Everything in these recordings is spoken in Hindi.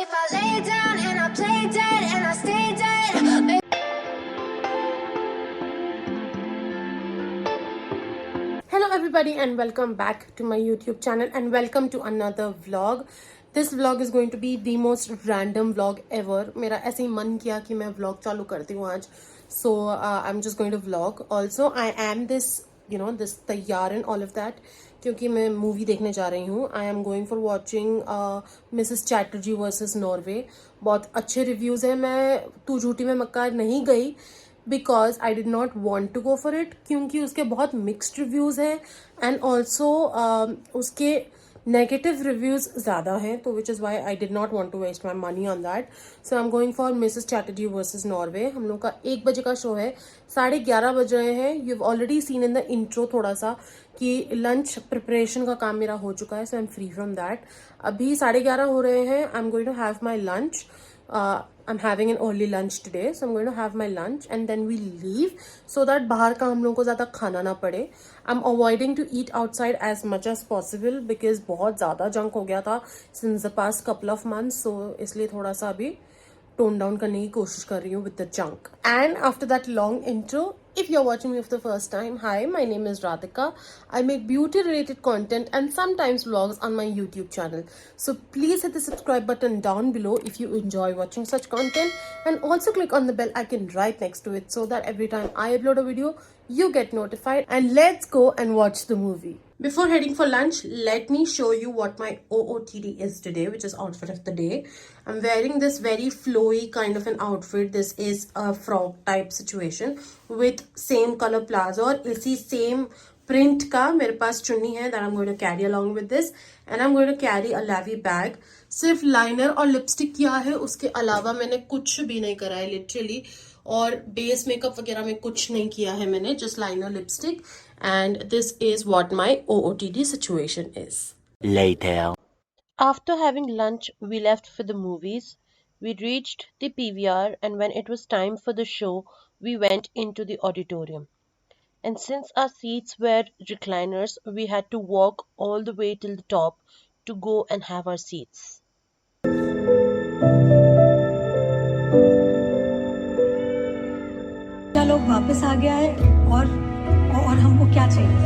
if I lay down and I play dead and I stay dead? Hello everybody and welcome back to my YouTube channel and welcome to another vlog. This vlog is going to be the most random vlog ever. मेरा ऐसे ही मन किया कि मैं vlog चालू करती हूँ आज. So I'm just going to vlog. Also I am this तैयार and all of that क्योंकि मैं मूवी देखने जा रही हूँ. I am going for watching Mrs. Chatterjee versus Norway. बहुत अच्छे रिव्यूज़ हैं. मैं तू झूठी में मक्कार नहीं गई because I did not want to go for it क्योंकि उसके बहुत मिक्सड रिव्यूज़ हैं एंड ऑल्सो उसके नेगेटिव रिव्यूज़ ज़्यादा हैं तो which is why I did not want to waste my money on that. So I am going for Mrs Chatterjee versus Norway. हम लोग का 1 बजे का शो है. 11:30 बज रहे हैं. You have already seen in the intro थोड़ा सा कि लंच प्रिपरेशन का काम मेरा हो चुका है. So I am free from that. अभी 11:30 हो रहे हैं. I am going to have my lunch. I'm having an early lunch today, so I'm going to have my lunch and then we leave so that बाहर का हम लोगों को ज़्यादा खाना ना पड़े. I'm avoiding to eat outside as much as possible because बहुत ज़्यादा जंक हो गया था since the past couple of months, so इसलिए थोड़ा सा अभी टोन डाउन करने की कोशिश कर रही हूँ with the junk. And after that long intro, if you're watching me for the first time, hi, my name is Radhika. I make beauty related content and sometimes vlogs on my YouTube channel. So please hit the subscribe button down below if you enjoy watching such content, and also click on the bell icon right next to it so that every time I upload a video, you get notified. And let's go and watch the movie. Before heading for lunch, let me show you what my OOTD is today, which is outfit of the day. I'm wearing this very flowy kind of an outfit. This is a frog type situation with same color plazo और इसी same print का मेरे पास चुन्नी है that I'm going to carry along with this, and I'm going to carry a lavy bag. सिर्फ लाइनर और लिपस्टिक किया है, उसके अलावा मैंने कुछ भी नहीं करा है लिटरली. और बेस मेकअप वगैरह में कुछ नहीं किया है मैंने, just liner lipstick. And this is what my OOTD situation is. Later. After having lunch, we left for the movies. We reached the PVR, and when it was time for the show, we went into the auditorium. And since our seats were recliners, we had to walk all the way till the top to go and have our seats. लोग वापस आ गया है और हमको क्या चाहिए.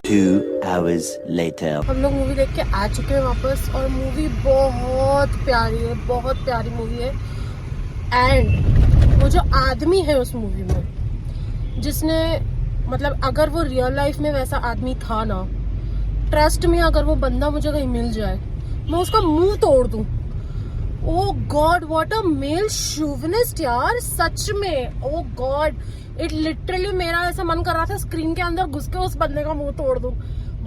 2 hours later. हम लोग मूवी देख के आ चुके हैं वापस और मूवी बहुत प्यारी है, बहुत प्यारी मूवी है. एंड वो जो आदमी है उस मूवी में, जिसने मतलब अगर वो रियल लाइफ में वैसा आदमी था ना, ट्रस्ट में अगर वो बंदा मुझे कहीं मिल जाए मैं उसका मुंह तोड़ दूं. Oh God, what a male chauvinist यार, सच में. Oh God, it literally मेरा ऐसा मन कर रहा था स्क्रीन के अंदर घुस के उस बंदे का मुंह तोड़ दूं.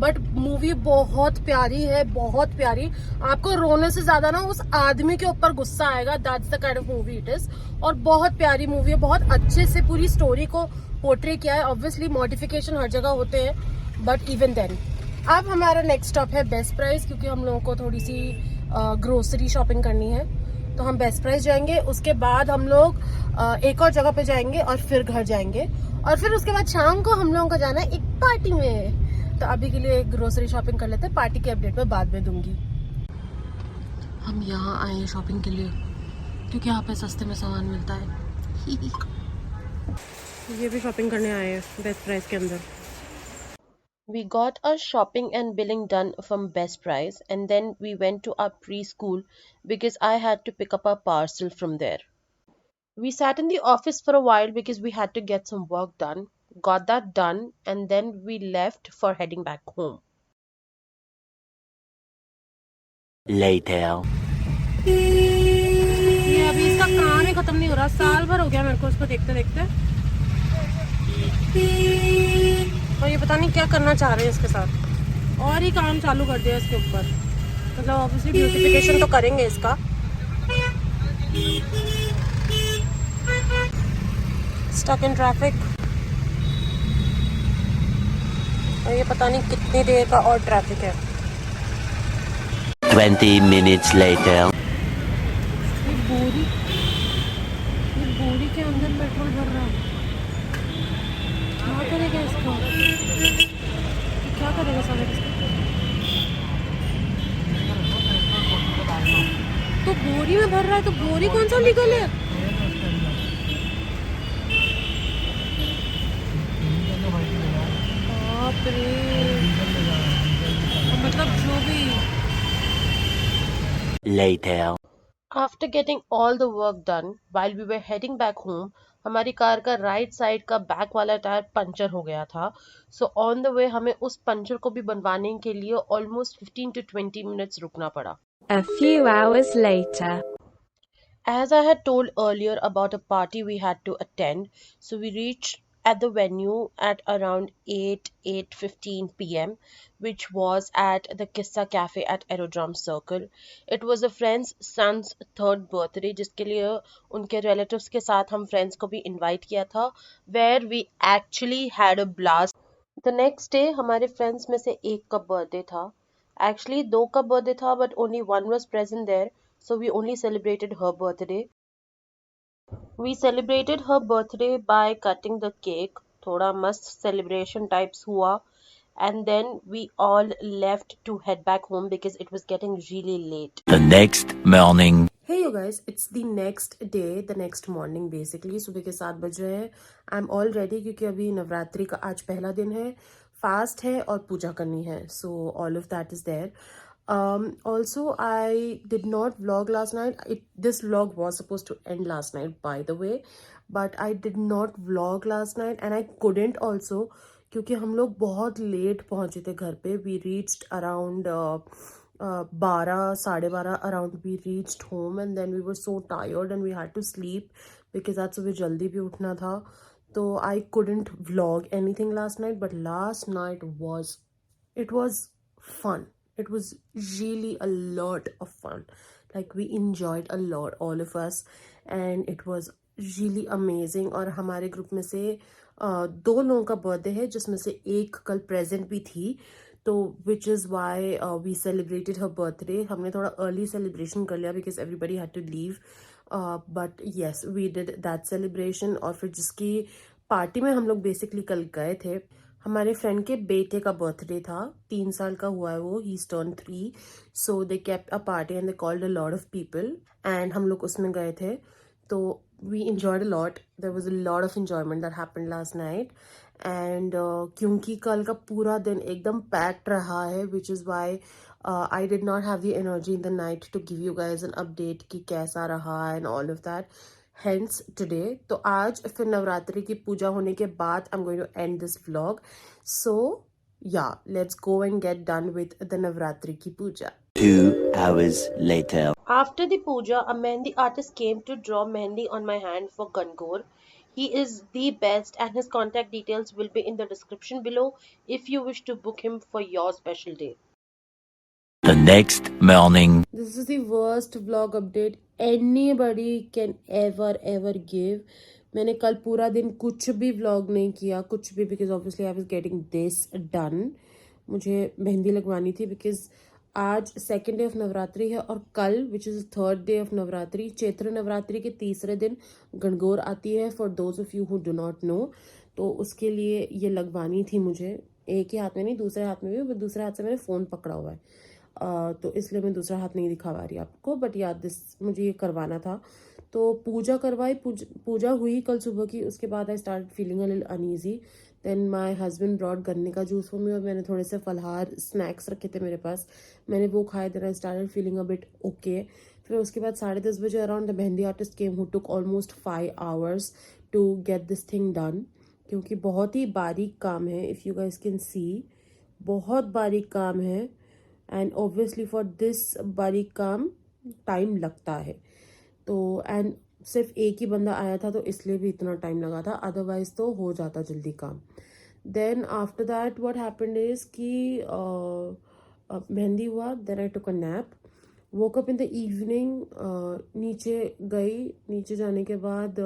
बट मूवी बहुत प्यारी है, बहुत प्यारी. आपको रोने से ज्यादा ना उस आदमी के ऊपर गुस्सा आएगा. That's the kind of movie it is. और बहुत प्यारी मूवी है, बहुत अच्छे से पूरी स्टोरी को पोर्ट्रे किया है. ऑब्वियसली मॉडिफिकेशन हर जगह होते हैं, बट इवन देन. अब हमारा नेक्स्ट स्टॉप है बेस्ट प्राइस, क्योंकि हम लोगों को थोड़ी सी ग्रोसरी शॉपिंग करनी है. तो हम बेस्ट प्राइस जाएंगे, उसके बाद हम लोग एक और जगह पे जाएंगे और फिर घर जाएंगे, और फिर उसके बाद शाम को हम लोगों को जाना है एक पार्टी में. तो अभी के लिए ग्रोसरी शॉपिंग कर लेते हैं, पार्टी की अपडेट मैं बाद में दूंगी. हम यहाँ आए हैं शॉपिंग के लिए क्योंकि यहाँ पे सस्ते में सामान मिलता है. ये भी शॉपिंग करने आए हैं बेस्ट प्राइस के अंदर. We got our shopping and billing done from Best Price, and then we went to our preschool because I had to pick up our parcel from there. We sat in the office for a while because we had to get some work done, got that done, and then we left for heading back home. Later. ये अभी इसका काम ही खत्म नहीं हो रहा. साल भर हो गया मेरे को उसको देखते देखते, और ये पता नहीं क्या करना चाह रहे हैं इसके साथ. और ही काम चालू कर दिया इसके ऊपर. मतलब ऑब्वियसली ब्यूटिफिकेशन तो करेंगे इसका. स्टक इन ट्रैफिक, और ये पता नहीं कितनी देर का और ट्रैफिक है. 20 minutes later. ये बोरी के अंदर पेट्रोल भर रहा है. क्या करेगा इसको, क्या करेगा सारा. बोरी में भर रहा है, तो बोरी कौन सा लीगल है? बाप रे, मतलब जो भी। Later. After getting all the work done, while we were heading back home, हमारी कार का राइट साइड का बैक वाला टायर पंचर हो गया था. सो ऑन द वे हमें उस पंचर को भी बनवाने के लिए ऑलमोस्ट 15 to 20 minutes रुकना पड़ा. A few hours later. As I had told earlier about a party we had to attend, so we reached at the venue at around 8:15 p.m., which was at the Kissa Cafe at Aerodrome Circle. It was a friend's son's third birthday, जिसके लिए उनके relatives के साथ हम friends को भी invite किया था, where we actually had a blast. The next day हमारे friends में से एक का birthday था. Actually दो का birthday था, but only one was present there. So we only celebrated her birthday. We celebrated her birthday by cutting the cake. थोड़ा मस्त celebration types हुआ. And then we all left to head back home because it was getting really late. The next morning. Hey you guys, it's the next day, the next morning basically. सुबह के 7 बज रहे हैं. I'm all ready क्योंकि अभी नवरात्रि का आज पहला दिन है, फास्ट है और पूजा करनी है. So all of that is there. Also I did not vlog last night. This vlog was supposed to end last night by the way, but I did not vlog last night and I couldn't also क्योंकि हम लोग बहुत लेट पहुंचे थे घर पे. We reached around 12, 12:30 around we reached home and then we were so tired and we had to sleep because आज सुबह जल्दी भी उठना था. तो I couldn't vlog anything last night, but last night was fun. It was really a lot of fun. Like we enjoyed a lot, all of us, and it was really amazing. और हमारे ग्रुप में से 2 लोगों का बर्थडे है जिसमें से एक कल प्रेजेंट भी थी, तो which is why we celebrated her birthday. हमने थोड़ा early celebration कर लिया because everybody had to leave, but yes we did that celebration. और फिर जिसकी पार्टी में हम लोग बेसिकली कल गए थे, हमारे फ्रेंड के बेटे का बर्थडे था. 3 साल का हुआ है वो. He turned 3. So they kept a party and they called a lot of people and हम लोग उसमें गए थे. तो we enjoyed a lot. There was a lot of enjoyment that happened last night. And क्योंकि कल का पूरा दिन एकदम पैक्ड रहा है, which is why I did not have the energy in the night to give you guys an update कि कैसा रहा and all of that. Hence today. तो आज फिर नवरात्रि की पूजा होने के बाद I'm going to end this vlog. So yeah, let's go and get done with the Navratri ki puja. 2 hours later. After the puja, a mehndi artist came to draw mehndi on my hand for Gangaur. He is the best and his contact details will be in the description below if you wish to book him for your special day. The next morning. This is the worst vlog update anybody can ever give. मैंने कल पूरा दिन कुछ भी vlog नहीं किया, कुछ भी, because obviously I was getting this done. मुझे मेहंदी लगवानी थी because आज second day of नवरात्रि है और कल which is third day of Navratri, Chaitra Navratri के तीसरे दिन गणगौर आती है. For those of you who do not know, तो उसके लिए ये लगवानी थी मुझे. एक ही हाथ में नहीं, दूसरे हाथ में भी. दूसरे हाथ से मैंने फ़ोन पकड़ा हुआ है, तो इसलिए मैं दूसरा हाथ नहीं दिखा पा रही आपको. बट याद दिस मुझे ये करवाना था. तो पूजा करवाई, पूजा हुई कल सुबह की. उसके बाद I start feeling a little uneasy. Then my husband brought गन्ने का जूस फॉर मी और मैंने थोड़े से फलहार स्नैक्स रखे थे मेरे पास, मैंने वो खाए. Then I started feeling a bit okay. फिर उसके बाद 10:30 बजे around the mehndi artist came who took almost 5 hours to get this thing done. क्योंकि बहुत ही बारीक काम है, if you guys can see, बहुत बारीक काम है. एंड ऑब्वियसली फॉर दिस बारीक काम टाइम लगता है. तो एंड सिर्फ एक ही बंदा आया था तो इसलिए भी इतना टाइम लगा था, अदरवाइज तो हो जाता जल्दी काम. Then after that what happened is कि मेहंदी हुआ. Then I took a nap, woke up in the evening. नीचे गई, नीचे जाने के बाद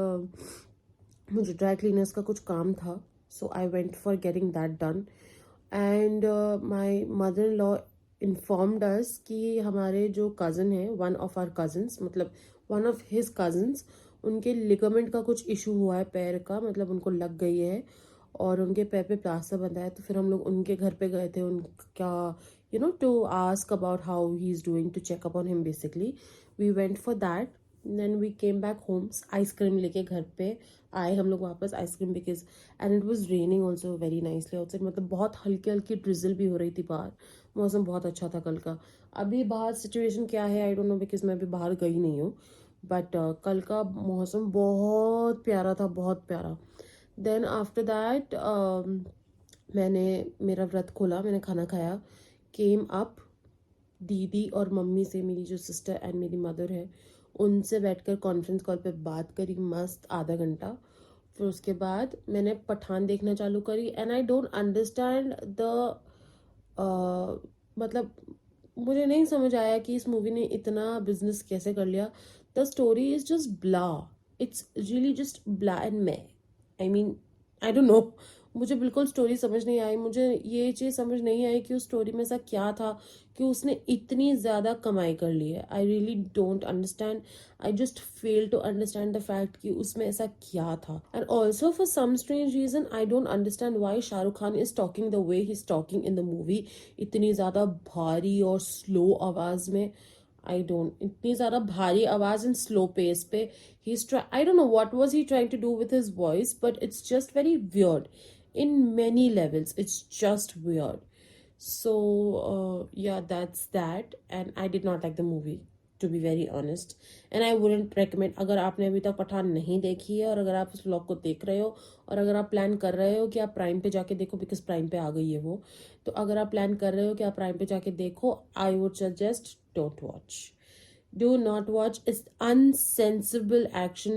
मुझे ड्राई क्लीनर्स का कुछ काम था, so I went for getting that done. And my mother in law informed us कि हमारे जो कज़न है, वन ऑफ आवर कज़न्स, मतलब वन ऑफ हिज कज़न्स, उनके लिगामेंट का कुछ इशू हुआ है पैर का, मतलब उनको लग गई है और उनके पैर पे प्लास्टर बंधा है. तो फिर हम लोग उनके घर पे गए थे उनका to ask about how he's doing, to check up on him basically. We went for that. Then we came back home. Ice cream लेके घर पे आए हम लोग वापस, ice cream because and it was raining also very nicely outside, मतलब बहुत हल्की हल्की ड्रिजल भी हो रही थी बाहर. मौसम बहुत अच्छा था कल का. अभी बाहर सिचुएशन क्या है आई डोंट नो बिकॉज मैं अभी बाहर गई नहीं हूँ, बट कल का मौसम बहुत प्यारा था, बहुत प्यारा. देन आफ्टर दैट मैंने मेरा व्रत खोला, मैंने खाना खाया, केम अप, दीदी और मम्मी से, मेरी जो सिस्टर एंड मेरी मदर है उनसे बैठकर कॉन्फ्रेंस कॉल पे बात करी मस्त आधा घंटा. फिर उसके बाद मैंने पठान देखना चालू करी and I don't understand the मतलब मुझे नहीं समझ आया कि इस मूवी ने इतना बिजनेस कैसे कर लिया. The story is just blah, it's really just blah and मै I mean I don't know, मुझे बिल्कुल स्टोरी समझ नहीं आई. मुझे ये चीज़ समझ नहीं आई कि उस स्टोरी में ऐसा क्या था कि उसने इतनी ज़्यादा कमाई कर ली है. I really don't understand. I just fail to understand the fact कि उसमें ऐसा क्या था. And also for some strange reason I don't understand why Shahrukh Khan is talking the way he is talking in the movie, इतनी ज़्यादा भारी और स्लो आवाज़ में. I don't, इतनी ज़्यादा भारी आवाज़ and slow pace पे I don't know what was he trying to do with his voice, but it's just very weird in many levels. It's just weird. So yeah, that's that, and I did not like the movie, to be very honest, and I wouldn't recommend. अगर आपने अभी तक पठान नहीं देखी है और अगर आप उस व्लॉग को देख रहे हो और अगर आप प्लान कर रहे हो कि आप प्राइम पे जाके देखो, बिकॉज प्राइम पे आ गई है वो, तो अगर आप प्लान कर रहे हो कि आप प्राइम पे जाके देखो, I would suggest don't watch. Do not watch. It's unsensible action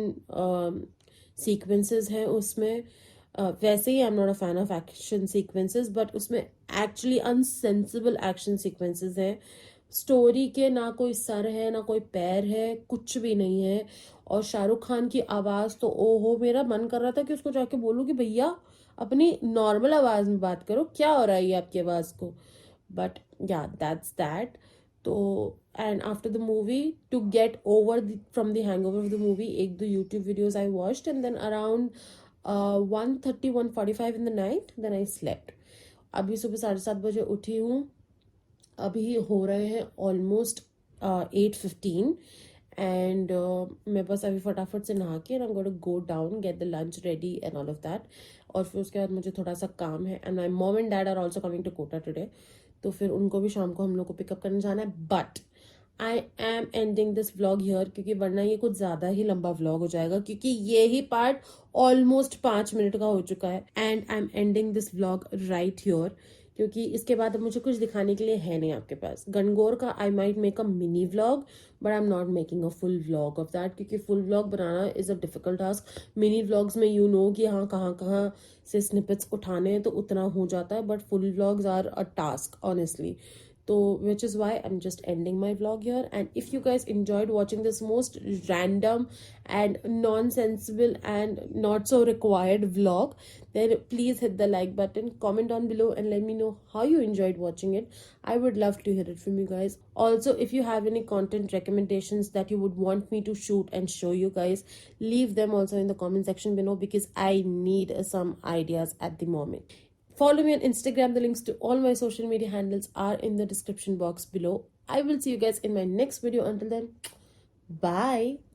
sequences हैं उसमें. वैसे ही I'm not a fan of action sequences, but उसमें actually unsensible action sequences हैं. स्टोरी के ना कोई सर है ना कोई पैर है, कुछ भी नहीं है. और शाहरुख खान की आवाज़ तो ओहो, मेरा मन कर रहा था कि उसको जाके बोलूँ कि भैया अपनी नॉर्मल आवाज़ में बात करो, क्या हो रहा है ये आपकी आवाज़ को. But yeah that's that. तो and after the movie, to get over from the hangover of the movie, एक दो YouTube videos I watched and then around 1:30-1:45 in the night then I slept. अभी सुबह 7:30 बजे उठी हूँ. अभी हो रहे हैं ऑलमोस्ट 8:15 एंड मैं बस अभी फटाफट से नहा के I'm going to go down, get the lunch ready and all of that. और फिर उसके बाद मुझे थोड़ा सा काम है and my mom and dad are also coming to Kota today, तो फिर उनको भी शाम को हम लोग को पिकअप करने जाना है. But I am ending this vlog here, क्योंकि वरना ये कुछ ज़्यादा ही लंबा व्लॉग हो जाएगा, क्योंकि ये ही पार्ट ऑलमोस्ट 5 मिनट का हो चुका है. And I am ending this vlog right here, क्योंकि इसके बाद अब मुझे कुछ दिखाने के लिए है नहीं आपके पास. गणगौर का I might make a mini vlog, but I am not making a full vlog of that, क्योंकि फुल व्लॉग बनाना is a difficult task. Mini vlogs में यू नो कि हाँ कहाँ कहाँ से स्निपेट्स उठाने हैं तो उतना हो जाता है, but full vlogs are a task honestly. So, which is why I'm just ending my vlog here. And if you guys enjoyed watching this most random and nonsensible and not so required vlog, then please hit the like button, comment down below and let me know how you enjoyed watching it. I would love to hear it from you guys. Also, if you have any content recommendations that you would want me to shoot and show you guys, leave them also in the comment section below, because I need some ideas at the moment. Follow me on Instagram. The links to all my social media handles are in the description box below. I will see you guys in my next video. Until then, bye.